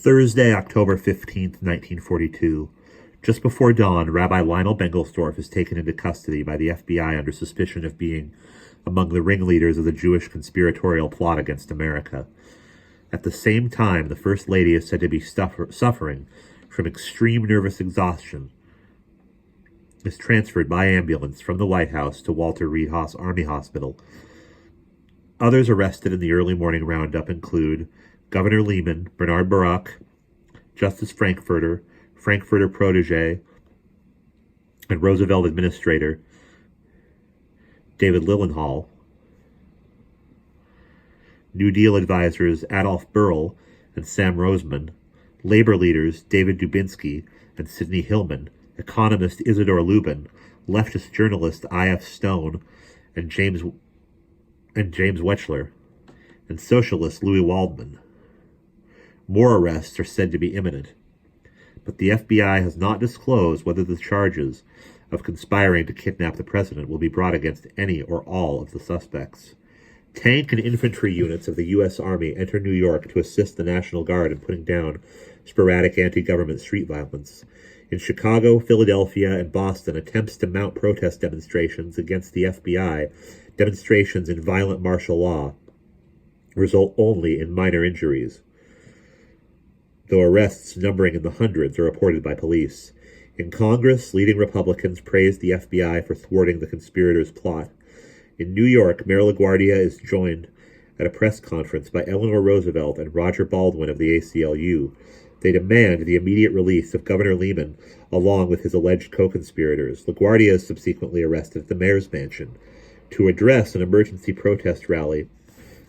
Thursday, October 15th, 1942. Just before dawn, Rabbi Lionel Bengelsdorf is taken into custody by the FBI under suspicion of being among the ringleaders of the Jewish conspiratorial plot against America. At the same time, the First Lady is said to be suffering from extreme nervous exhaustion, is transferred by ambulance from the White House to Walter Reed Army Hospital. Others arrested in the early morning roundup include Governor Lehman, Bernard Baruch, Justice Frankfurter protege, and Roosevelt administrator David Lillenhall, New Deal advisors Adolf Berle and Sam Roseman, labor leaders David Dubinsky and Sidney Hillman, economist Isidore Lubin, leftist journalist I.F. Stone and James Wechsler, and socialist Louis Waldman. More arrests are said to be imminent, but the FBI has not disclosed whether the charges of conspiring to kidnap the president will be brought against any or all of the suspects. Tank and infantry units of the U.S. Army enter New York to assist the National Guard in putting down sporadic anti-government street violence. In Chicago, Philadelphia, and Boston, attempts to mount protest demonstrations against the FBI, demonstrations in violent martial law, result only in minor injuries, though arrests numbering in the hundreds are reported by police. In Congress, leading Republicans praised the FBI for thwarting the conspirators' plot. In New York, Mayor LaGuardia is joined at a press conference by Eleanor Roosevelt and Roger Baldwin of the ACLU. They demand the immediate release of Governor Lehman, along with his alleged co-conspirators. LaGuardia is subsequently arrested at the mayor's mansion to address an emergency protest rally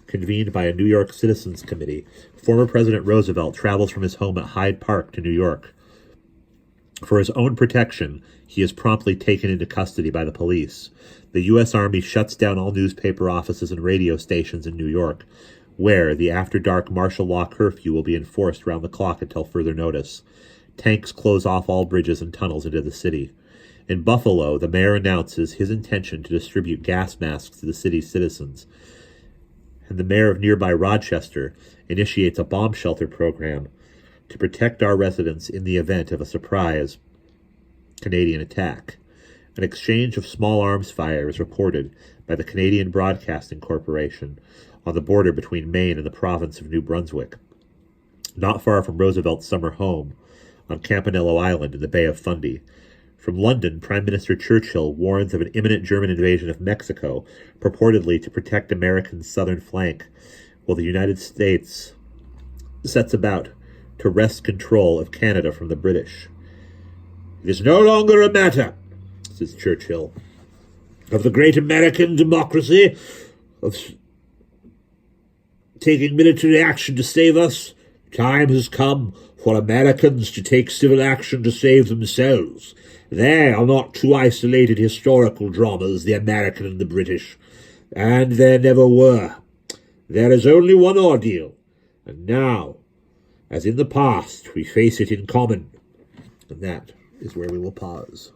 convened by a New York Citizens Committee. Former President Roosevelt travels from his home at Hyde Park to New York. For his own protection, he is promptly taken into custody by the police. The U.S. Army shuts down all newspaper offices and radio stations in New York, where the after-dark martial law curfew will be enforced round the clock until further notice. Tanks close off all bridges and tunnels into the city. In Buffalo, the mayor announces his intention to distribute gas masks to the city's citizens, and the mayor of nearby Rochester initiates a bomb shelter program to protect our residents in the event of a surprise Canadian attack. An exchange of small arms fire is reported by the Canadian Broadcasting Corporation on the border between Maine and the province of New Brunswick, not far from Roosevelt's summer home on Campanello Island in the Bay of Fundy. From London, Prime Minister Churchill warns of an imminent German invasion of Mexico, purportedly to protect America's southern flank, while the United States sets about to wrest control of Canada from the British. "It is no longer a matter," says Churchill, "of the great American democracy, of taking military action to save us. The time has come for Americans to take civil action to save themselves. They are not two isolated historical dramas, the American and the British, and there never were. There is only one ordeal, and now, as in the past, we face it in common." And that is where we will pause.